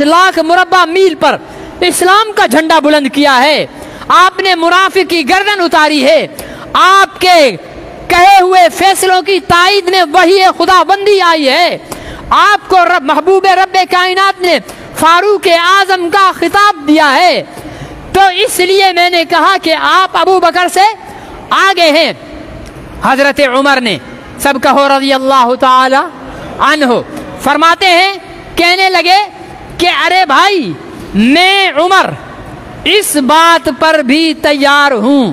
लाख मुरब्बा मील पर इस्लाम का झंडा बुलंद किया है। आपने मुनाफिक की गर्दन उतारी है। आपके कहे हुए फैसलों की ताईद में वही खुदाबंदी आई है। आपको महबूब रब्बे कायनात ने फारूक आजम का खिताब दिया है। तो इसलिए मैंने कहा कि आप अबू बकर से आगे हैं। हजरत उमर ने, सब कहो रज़ी अल्लाह ताला अन्हु, फरमाते हैं, कहने लगे कि अरे भाई मैं उमर इस बात पर भी तैयार हूं।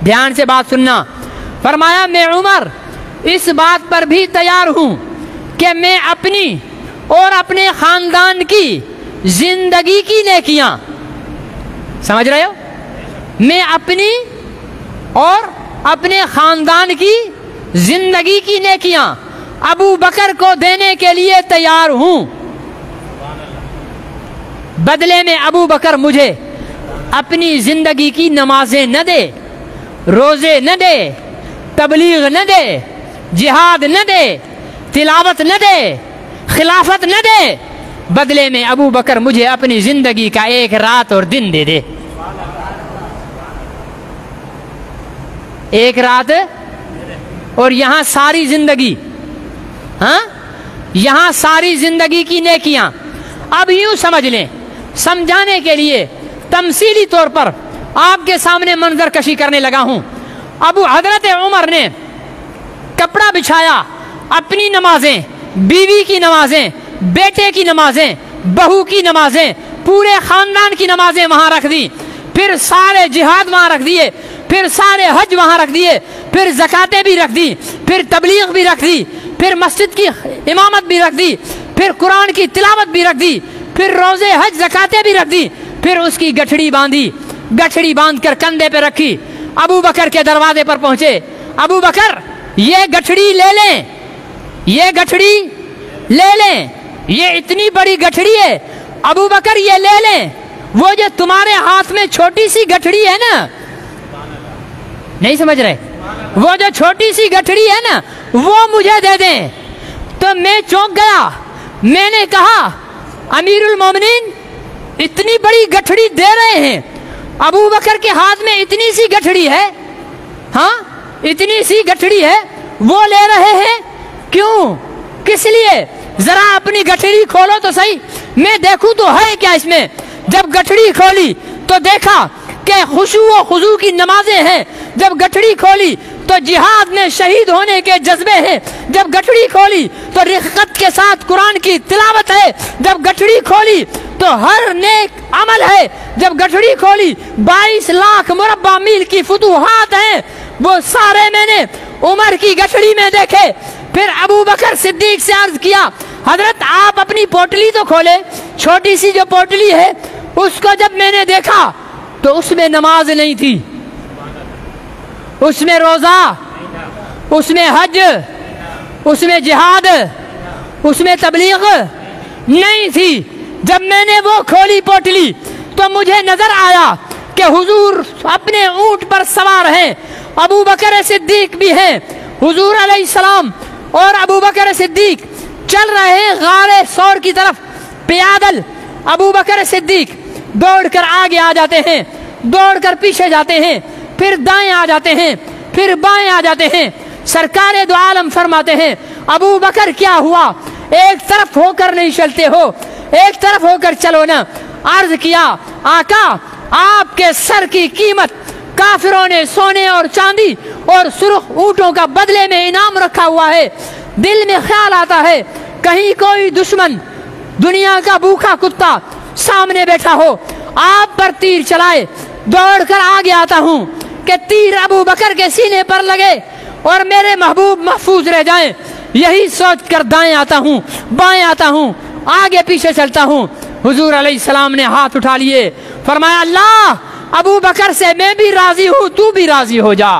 ध्यान से बात सुनना। फरमाया मैं उमर इस बात पर भी तैयार हूं कि मैं अपनी और अपने खानदान की जिंदगी की नेकियां, समझ रहे हो, मैं अपनी और अपने खानदान की जिंदगी की नेकियां अबू बकर को देने के लिए तैयार हूं। बदले में अबू बकर मुझे अपनी जिंदगी की नमाजें न दे, रोजे न दे, तबलीग न दे, जिहाद न दे, तिलावत न दे, खिलाफत न दे। बदले में अबू बकर मुझे अपनी जिंदगी का एक रात और दिन दे दे। एक रात और यहां सारी जिंदगी, हाँ, यहां सारी जिंदगी की नेकियां। अब यूं समझ लें, समझाने के लिए तमसीली तौर पर आपके सामने मंजर कशी करने लगा हूं। अबू हजरत उमर ने कपड़ा बिछाया, अपनी नमाजें, बीवी की नमाजें, बेटे की नमाजें, बहू की नमाजें, पूरे खानदान की नमाजें वहां रख दी। फिर सारे जिहाद वहां रख दिए, फिर सारे हज वहां रख दिए, फिर ज़कातें भी रख दी, फिर तबलीग भी रख दी, फिर मस्जिद की इमामत भी रख दी, फिर कुरान की तिलावत भी रख दी, फिर रोजे हज ज़कातें भी रख दी। फिर उसकी गठड़ी बांधी, गठड़ी बांध कर कंधे पे रखी। अबू बकर के दरवाजे पर पहुंचे। अबू बकर ये गठड़ी ले लें, ये गठड़ी ले लें, ये इतनी बड़ी गठड़ी है। अबू बकर ये ले लें, वो जो तुम्हारे हाथ में छोटी सी गठड़ी है ना, नहीं समझ रहे, वो जो छोटी सी गठड़ी है ना, वो मुझे दे दें। तो मैं चौंक गया। मैंने कहा अमीरुल मोमिनीन इतनी बड़ी गठड़ी दे रहे हैं, अबू बकर के हाथ में इतनी सी गठड़ी है, हाँ इतनी सी गठड़ी है, वो ले रहे हैं, क्यों, किस लिए? जरा अपनी गठड़ी खोलो तो सही, मैं देखूं तो है क्या इसमें। जब गठड़ी खोली तो देखा कि खुशू व खुजू की नमाजें हैं। जब गठड़ी खोली तो जिहाद में शहीद होने के जज्बे हैं। जब गठड़ी खोली तो रिक्कत के साथ कुरान की तिलावत है। जब गठड़ी खोली तो हर नेक अमल है। जब गठड़ी खोली 22 लाख मुरब्बा मील की फुतूहात हैं, वो सारे मैंने उमर की गठड़ी में देखे। फिर अबू बकर सिद्दीक से अर्ज किया, हजरत आप अपनी पोटली तो खोले, छोटी सी जो पोटली है उसको जब मैंने देखा तो उसमें नमाज नहीं थी, उसमें रोजा, उसमें हज, उसमें जिहाद, उसमें तबलीग नहीं थी। जब मैंने वो खोली पोटली तो मुझे नजर आया कि हुजूर अपने ऊंट पर सवार हैं, अबू बकर सिद्दीक भी हैं। हुजूर अलैहिस्सलाम और अबू बकर सिद्दीक चल रहे हैं गारे सौर की तरफ पैदल। अबू बकर सिद्दीक दौड़कर आगे आ जाते हैं, दौड़कर पीछे जाते हैं, फिर दाएं आ जाते हैं, फिर बाएं आ जाते हैं। सरकारे दो आलम फरमाते हैं, अबू बकर क्या हुआ, एक तरफ होकर नहीं चलते हो, एक तरफ होकर चलो ना। अर्ज किया, आका आपके सर की कीमत काफिरों ने सोने और चांदी और सुर्ख ऊंटों का बदले में इनाम रखा हुआ है। दिल में ख्याल आता है कहीं कोई दुश्मन, दुनिया का भूखा कुत्ता सामने बैठा हो, आप पर तीर चलाए। दौड़कर आगे आता हूं कि तीर अबू बकर के सीने पर लगे और मेरे महबूब महफूज रह जाएं। यही सोच कर दाएं आता हूं, बाएं आता हूं, आगे पीछे चलता हूं। हुजूर अलैहिस्सलाम ने हाथ उठा लिए, फरमाया अल्लाह अबू बकर से मैं भी राजी हूं, तू भी राजी हो जा।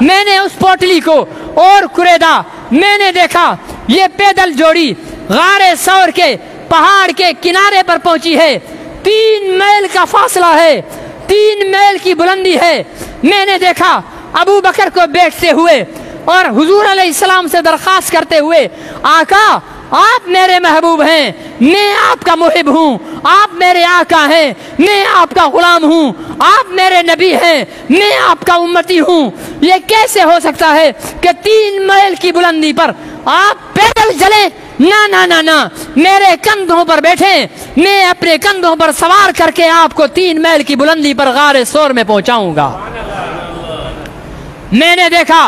मैंने उस पोटली को और कुरेदा, मैंने देखा ये पैदल जोड़ी गारे सौर के पहाड़ के किनारे पर पहुंची है। 3 मील का फासला है, 3 मील की बुलंदी है। मैंने देखा अबू बकर को बैठते हुए और हुजूर अलैहिस्सलाम से दरखास्त करते हुए, आका آپ میرے محبوب ہیں، میں آپ کا محب ہوں، آپ میرے آقا ہیں، میں آپ کا غلام ہوں، آپ میرے نبی ہیں، میں آپ کا امتی ہوں۔ یہ کیسے ہو سکتا ہے کہ 3 میل کی بلندی پر آپ پیدل چلیں؟ نہ نہ نہ نہ، میرے کندھوں پر بیٹھیں، میں اپنے کندھوں پر سوار کر کے آپ کو 3 میل کی بلندی پر غار ثور میں پہنچاؤں گا۔ میں نے دیکھا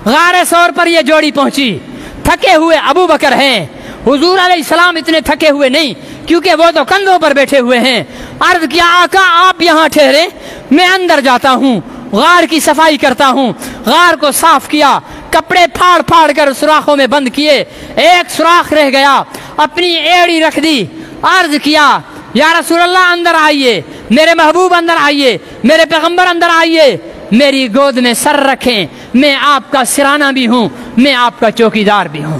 غار ثور پر یہ جوڑی پہنچی، تھکے ہوئے ابو بکر ہیں، حضور علیہ السلام اتنے تھکے ہوئے نہیں کیونکہ وہ تو کندھوں پر بیٹھے ہوئے ہیں۔ عرض کیا آقا آپ یہاں ٹھہرے، میں اندر جاتا ہوں، غار کی صفائی کرتا ہوں۔ غار کو صاف کیا، کپڑے پھاڑ پھاڑ کر سوراخوں میں بند کیے، ایک سوراخ رہ گیا، اپنی ایڑی رکھ دی، عرض کیا یا رسول اللہ اندر آئیے، میرے محبوب اندر آئیے، میرے پیغمبر اندر آئیے، میری گود میں سر رکھیں، میں آپ کا سرانہ بھی ہوں، میں آپ کا چوکیدار بھی ہوں۔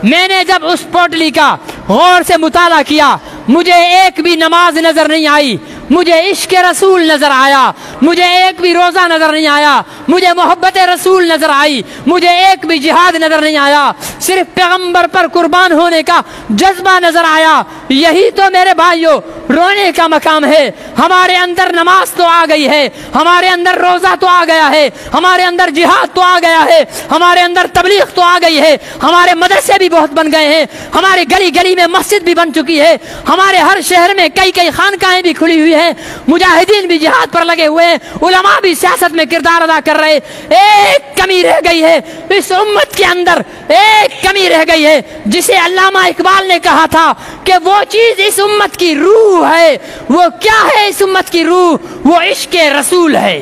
میں نے جب اس پوٹلی کا غور سے مطالعہ کیا، مجھے ایک بھی نماز نظر نہیں آئی، مجھے عشق رسول نظر آیا، مجھے ایک بھی روزہ نظر نہیں آیا، مجھے محبت رسول نظر آئی، مجھے ایک بھی جہاد نظر نہیں آیا، صرف پیغمبر پر قربان ہونے کا جذبہ نظر آیا۔ یہی تو میرے بھائیوں رونے کا مقام ہے۔ ہمارے اندر نماز تو آ گئی ہے، ہمارے اندر روزہ تو آ گیا ہے، ہمارے اندر جہاد تو آ گیا ہے، ہمارے اندر تبلیغ تو آ گئی ہے، ہمارے مدرسے بھی بہت بن گئے ہیں، ہمارے گلی گلی میں مسجد بھی بن چکی ہے، ہمارے ہر شہر میں کئی خانقاہیں بھی کھلی ہوئی ہیں، مجاہدین بھی جہاد پر لگے ہوئے ہیں، علماء بھی سیاست میں کردار ادا کر رہے۔ ایک کمی رہ گئی ہے اس امت کے اندر، ایک کمی رہ گئی ہے جسے علامہ اقبال نے کہا تھا کہ وہ چیز اس امت کی روح ہے۔ وہ کیا ہے اس امت کی روح؟ وہ عشق رسول ہے۔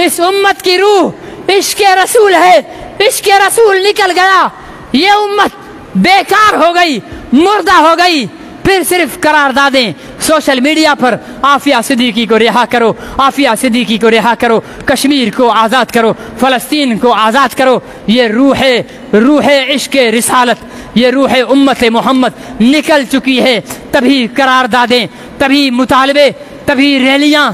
اس امت کی روح عشق رسول ہے۔ عشق رسول نکل گیا، یہ امت بیکار ہو گئی، مردہ ہو گئی۔ پھر صرف قراردادیں سوشل میڈیا پر، عافیہ صدیقی کو رہا کرو، عافیہ صدیقی کو رہا کرو، کشمیر کو آزاد کرو، فلسطین کو آزاد کرو۔ یہ روح عشق رسالت، یہ روح امت محمد نکل چکی ہے۔ تبھی قراردادیں، تبھی مطالبے، تبھی ریلیاں،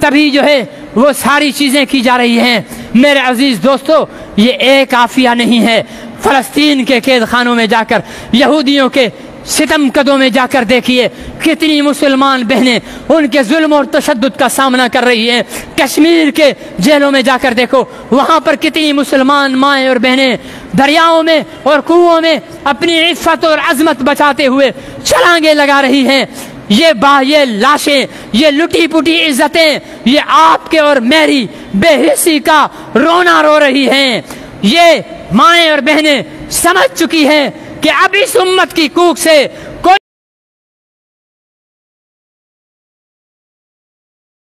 تبھی جو ہے وہ ساری چیزیں کی جا رہی ہیں۔ میرے عزیز دوستو، یہ ایک عافیہ نہیں ہے۔ فلسطین کے قید خانوں میں جا کر، یہودیوں کے ستم قدوں میں جا کر دیکھیے کتنی مسلمان بہنیں ان کے ظلم اور تشدد کا سامنا کر رہی ہیں۔ کشمیر کے جیلوں میں جا کر دیکھو، وہاں پر کتنی مسلمان مائیں اور بہنیں دریاؤں میں اور کنوؤں میں اپنی عفت اور عظمت بچاتے ہوئے چھلانگیں لگا رہی ہیں۔ یہ لاشیں، یہ لٹی پٹی عزتیں، یہ آپ کے اور میری بے حسی کا رونا رو رہی ہیں۔ یہ مائیں اور بہنیں سمجھ چکی ہیں کہ اب اس امت کی کوکھ سے